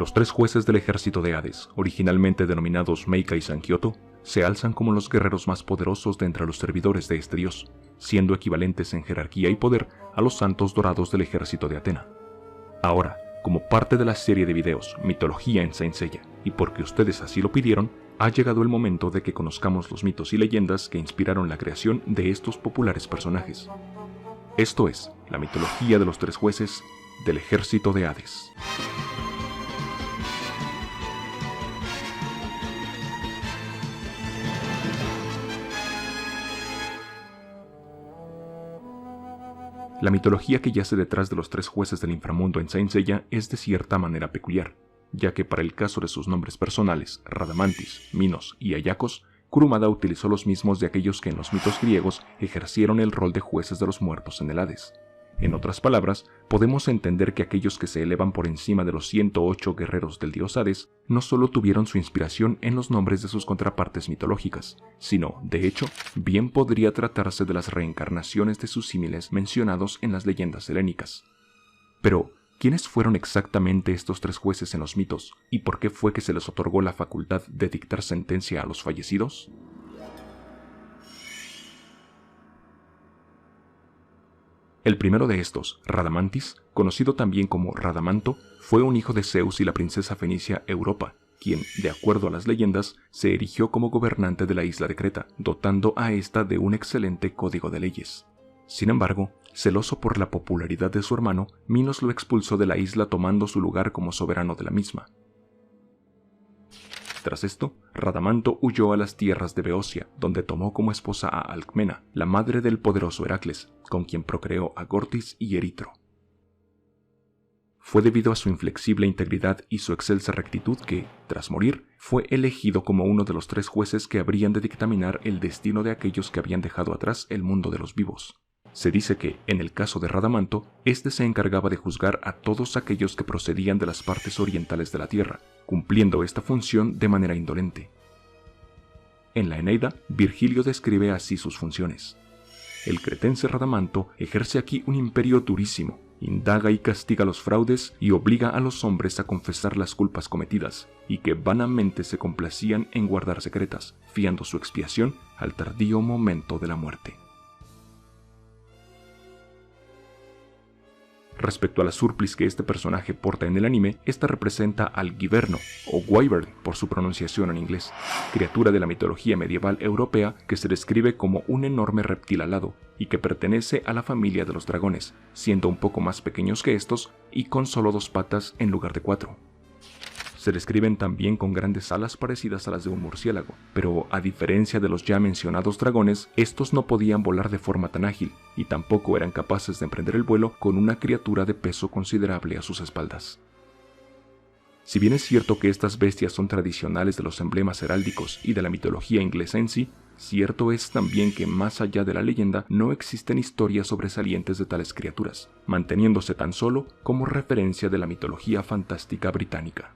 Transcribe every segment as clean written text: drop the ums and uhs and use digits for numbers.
Los tres jueces del ejército de Hades, originalmente denominados Meika y Sankyoto, se alzan como los guerreros más poderosos de entre los servidores de este dios, siendo equivalentes en jerarquía y poder a los santos dorados del ejército de Atena. Ahora, como parte de la serie de videos Mitología en Saint Seiya, y porque ustedes así lo pidieron, ha llegado el momento de que conozcamos los mitos y leyendas que inspiraron la creación de estos populares personajes. Esto es la mitología de los tres jueces del ejército de Hades. La mitología que yace detrás de los tres jueces del inframundo en Saint Seiya es de cierta manera peculiar, ya que para el caso de sus nombres personales, Radamantis, Minos y Ayakos, Kurumada utilizó los mismos de aquellos que en los mitos griegos ejercieron el rol de jueces de los muertos en el Hades. En otras palabras, podemos entender que aquellos que se elevan por encima de los 108 guerreros del dios Hades no solo tuvieron su inspiración en los nombres de sus contrapartes mitológicas, sino, de hecho, bien podría tratarse de las reencarnaciones de sus símiles mencionados en las leyendas helénicas. Pero, ¿quiénes fueron exactamente estos tres jueces en los mitos y por qué fue que se les otorgó la facultad de dictar sentencia a los fallecidos? El primero de estos, Radamantis, conocido también como Radamanto, fue un hijo de Zeus y la princesa fenicia Europa, quien, de acuerdo a las leyendas, se erigió como gobernante de la isla de Creta, dotando a esta de un excelente código de leyes. Sin embargo, celoso por la popularidad de su hermano, Minos lo expulsó de la isla tomando su lugar como soberano de la misma. Tras esto, Radamanto huyó a las tierras de Beocia, donde tomó como esposa a Alcmena, la madre del poderoso Heracles, con quien procreó a Gortis y Eritro. Fue debido a su inflexible integridad y su excelsa rectitud que, tras morir, fue elegido como uno de los tres jueces que habrían de dictaminar el destino de aquellos que habían dejado atrás el mundo de los vivos. Se dice que, en el caso de Radamanto, este se encargaba de juzgar a todos aquellos que procedían de las partes orientales de la tierra, cumpliendo esta función de manera indolente. En la Eneida, Virgilio describe así sus funciones. El cretense Radamanto ejerce aquí un imperio durísimo, indaga y castiga los fraudes y obliga a los hombres a confesar las culpas cometidas, y que vanamente se complacían en guardar secretas, fiando su expiación al tardío momento de la muerte. Respecto a la surplice que este personaje porta en el anime, esta representa al Giverno, o Wyvern por su pronunciación en inglés, criatura de la mitología medieval europea que se describe como un enorme reptil alado y que pertenece a la familia de los dragones, siendo un poco más pequeños que estos y con solo 2 patas en lugar de 4. Se describen también con grandes alas parecidas a las de un murciélago, pero a diferencia de los ya mencionados dragones, estos no podían volar de forma tan ágil y tampoco eran capaces de emprender el vuelo con una criatura de peso considerable a sus espaldas. Si bien es cierto que estas bestias son tradicionales de los emblemas heráldicos y de la mitología inglesa en sí, cierto es también que más allá de la leyenda no existen historias sobresalientes de tales criaturas, manteniéndose tan solo como referencia de la mitología fantástica británica.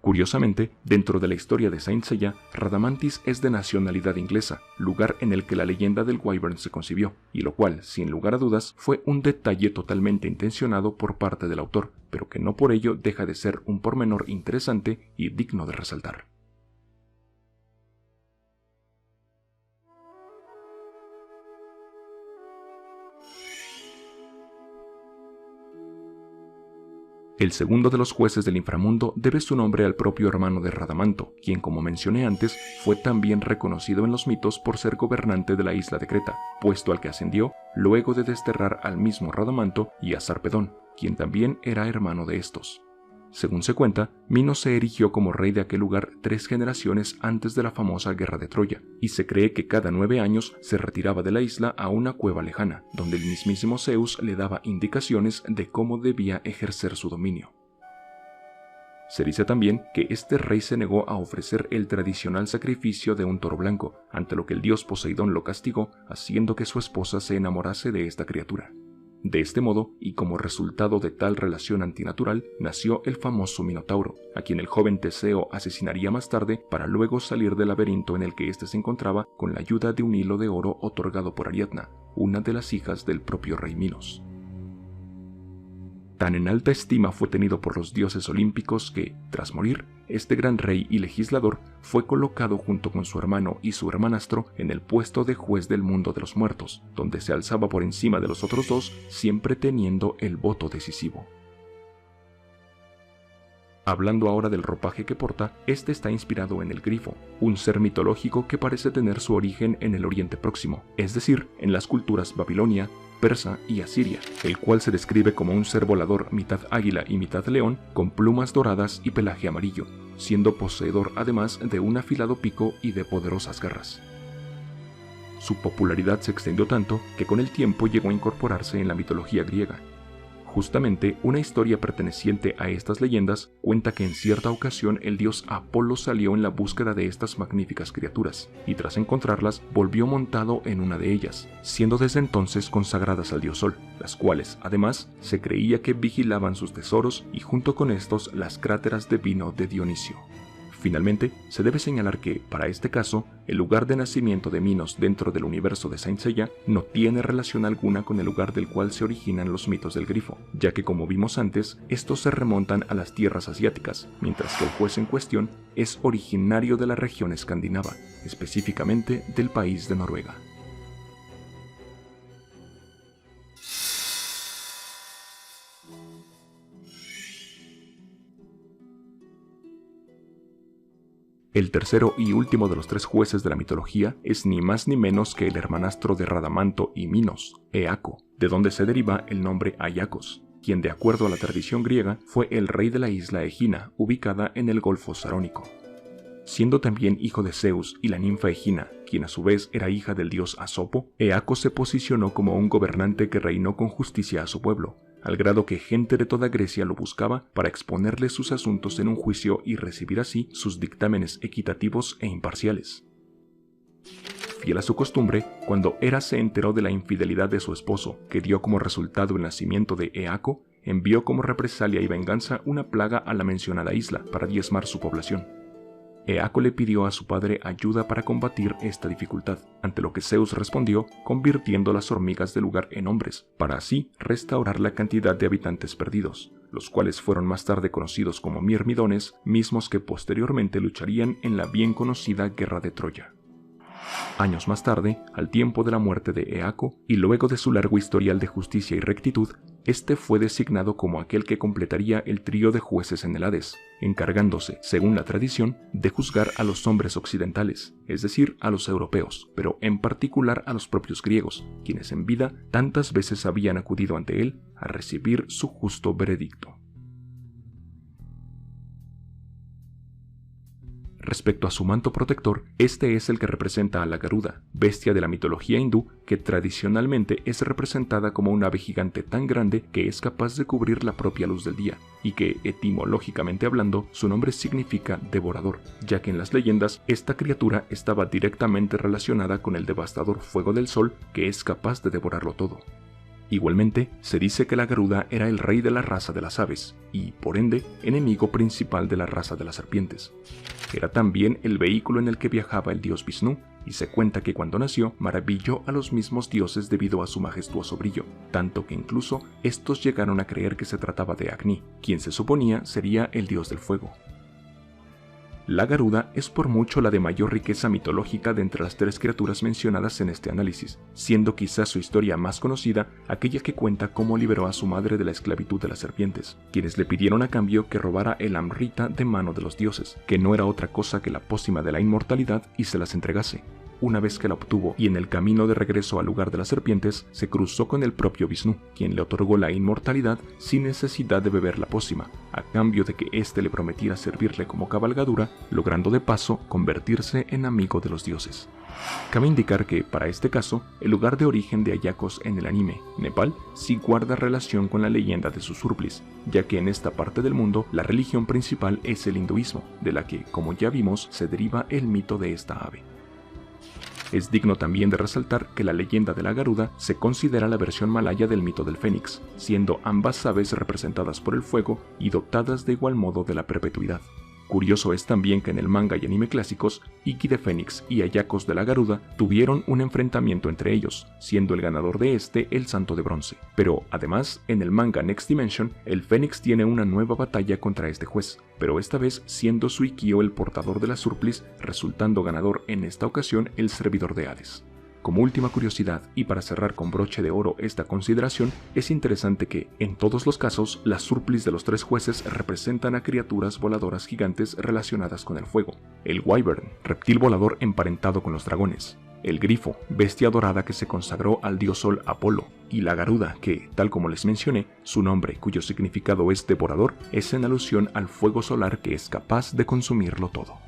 Curiosamente, dentro de la historia de Saint Seiya, Radamantis es de nacionalidad inglesa, lugar en el que la leyenda del Wyvern se concibió, y lo cual, sin lugar a dudas, fue un detalle totalmente intencionado por parte del autor, pero que no por ello deja de ser un pormenor interesante y digno de resaltar. El segundo de los jueces del inframundo debe su nombre al propio hermano de Radamanto, quien, como mencioné antes, fue también reconocido en los mitos por ser gobernante de la isla de Creta, puesto al que ascendió luego de desterrar al mismo Radamanto y a Sarpedón, quien también era hermano de estos. Según se cuenta, Minos se erigió como rey de aquel lugar 3 generaciones antes de la famosa guerra de Troya, y se cree que cada 9 años se retiraba de la isla a una cueva lejana, donde el mismísimo Zeus le daba indicaciones de cómo debía ejercer su dominio. Se dice también que este rey se negó a ofrecer el tradicional sacrificio de un toro blanco, ante lo que el dios Poseidón lo castigó, haciendo que su esposa se enamorase de esta criatura. De este modo, y como resultado de tal relación antinatural, nació el famoso Minotauro, a quien el joven Teseo asesinaría más tarde para luego salir del laberinto en el que éste se encontraba con la ayuda de un hilo de oro otorgado por Ariadna, una de las hijas del propio rey Minos. Tan en alta estima fue tenido por los dioses olímpicos que, tras morir, este gran rey y legislador fue colocado junto con su hermano y su hermanastro en el puesto de juez del mundo de los muertos, donde se alzaba por encima de los otros dos, siempre teniendo el voto decisivo. Hablando ahora del ropaje que porta, este está inspirado en el grifo, un ser mitológico que parece tener su origen en el Oriente Próximo, es decir, en las culturas babilonia, persa y asiria, el cual se describe como un ser volador mitad águila y mitad león, con plumas doradas y pelaje amarillo, siendo poseedor además de un afilado pico y de poderosas garras. Su popularidad se extendió tanto que con el tiempo llegó a incorporarse en la mitología griega. Justamente, una historia perteneciente a estas leyendas cuenta que en cierta ocasión el dios Apolo salió en la búsqueda de estas magníficas criaturas, y tras encontrarlas volvió montado en una de ellas, siendo desde entonces consagradas al dios Sol, las cuales, además, se creía que vigilaban sus tesoros y junto con estos las cráteras de vino de Dionisio. Finalmente, se debe señalar que, para este caso, el lugar de nacimiento de Minos dentro del universo de Saint Seiya no tiene relación alguna con el lugar del cual se originan los mitos del grifo, ya que como vimos antes, estos se remontan a las tierras asiáticas, mientras que el juez en cuestión es originario de la región escandinava, específicamente del país de Noruega. El tercero y último de los tres jueces de la mitología es ni más ni menos que el hermanastro de Radamanto y Minos, Eaco, de donde se deriva el nombre Aiakos, quien de acuerdo a la tradición griega fue el rey de la isla Egina, ubicada en el Golfo Sarónico. Siendo también hijo de Zeus y la ninfa Egina, quien a su vez era hija del dios Asopo, Eaco se posicionó como un gobernante que reinó con justicia a su pueblo, al grado que gente de toda Grecia lo buscaba para exponerle sus asuntos en un juicio y recibir así sus dictámenes equitativos e imparciales. Fiel a su costumbre, cuando Hera se enteró de la infidelidad de su esposo, que dio como resultado el nacimiento de Eaco, envió como represalia y venganza una plaga a la mencionada isla para diezmar su población. Eaco le pidió a su padre ayuda para combatir esta dificultad, ante lo que Zeus respondió convirtiendo las hormigas del lugar en hombres, para así restaurar la cantidad de habitantes perdidos, los cuales fueron más tarde conocidos como mirmidones, mismos que posteriormente lucharían en la bien conocida Guerra de Troya. Años más tarde, al tiempo de la muerte de Eaco, y luego de su largo historial de justicia y rectitud, este fue designado como aquel que completaría el trío de jueces en el Hades, encargándose, según la tradición, de juzgar a los hombres occidentales, es decir, a los europeos, pero en particular a los propios griegos, quienes en vida tantas veces habían acudido ante él a recibir su justo veredicto. Respecto a su manto protector, este es el que representa a la Garuda, bestia de la mitología hindú que tradicionalmente es representada como un ave gigante tan grande que es capaz de cubrir la propia luz del día, y que, etimológicamente hablando, su nombre significa devorador, ya que en las leyendas esta criatura estaba directamente relacionada con el devastador fuego del sol que es capaz de devorarlo todo. Igualmente, se dice que la Garuda era el rey de la raza de las aves y, por ende, enemigo principal de la raza de las serpientes. Era también el vehículo en el que viajaba el dios Vishnu, y se cuenta que cuando nació maravilló a los mismos dioses debido a su majestuoso brillo, tanto que incluso estos llegaron a creer que se trataba de Agni, quien se suponía sería el dios del fuego. La Garuda es por mucho la de mayor riqueza mitológica de entre las tres criaturas mencionadas en este análisis, siendo quizás su historia más conocida aquella que cuenta cómo liberó a su madre de la esclavitud de las serpientes, quienes le pidieron a cambio que robara el Amrita de mano de los dioses, que no era otra cosa que la pócima de la inmortalidad, y se las entregase. Una vez que la obtuvo y en el camino de regreso al lugar de las serpientes, se cruzó con el propio Vishnu, quien le otorgó la inmortalidad sin necesidad de beber la pócima, a cambio de que éste le prometiera servirle como cabalgadura, logrando de paso convertirse en amigo de los dioses. Cabe indicar que, para este caso, el lugar de origen de Aiakos en el anime, Nepal, sí guarda relación con la leyenda de sus surplis, ya que en esta parte del mundo la religión principal es el hinduismo, de la que, como ya vimos, se deriva el mito de esta ave. Es digno también de resaltar que la leyenda de la Garuda se considera la versión malaya del mito del Fénix, siendo ambas aves representadas por el fuego y dotadas de igual modo de la perpetuidad. Curioso es también que en el manga y anime clásicos, Ikki de Fénix y Ayakos de la Garuda tuvieron un enfrentamiento entre ellos, siendo el ganador de este el Santo de Bronce. Pero además, en el manga Next Dimension, el Fénix tiene una nueva batalla contra este juez, pero esta vez siendo Suikyo el portador de la Surplis, resultando ganador en esta ocasión el servidor de Hades. Como última curiosidad, y para cerrar con broche de oro esta consideración, es interesante que, en todos los casos, las Surplis de los tres jueces representan a criaturas voladoras gigantes relacionadas con el fuego. El Wyvern, reptil volador emparentado con los dragones. El Grifo, bestia dorada que se consagró al dios Sol Apolo. Y la Garuda, que, tal como les mencioné, su nombre, cuyo significado es devorador, es en alusión al fuego solar que es capaz de consumirlo todo.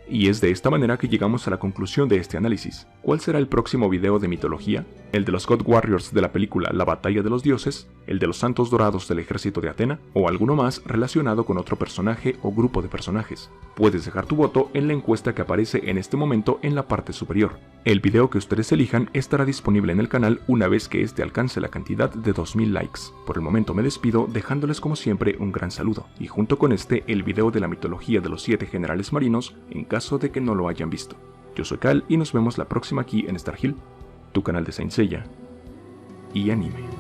Y es de esta manera que llegamos a la conclusión de este análisis. ¿Cuál será el próximo video de mitología? ¿El de los God Warriors de la película La Batalla de los Dioses? ¿El de los Santos Dorados del Ejército de Atena? ¿O alguno más relacionado con otro personaje o grupo de personajes? Puedes dejar tu voto en la encuesta que aparece en este momento en la parte superior. El video que ustedes elijan estará disponible en el canal una vez que este alcance la cantidad de 2000 likes. Por el momento me despido dejándoles como siempre un gran saludo, y junto con este el video de la mitología de los 7 generales marinos en caso de que no lo hayan visto. Yo soy Cal y nos vemos la próxima aquí en Star Hill, tu canal de Saint Seiya y anime.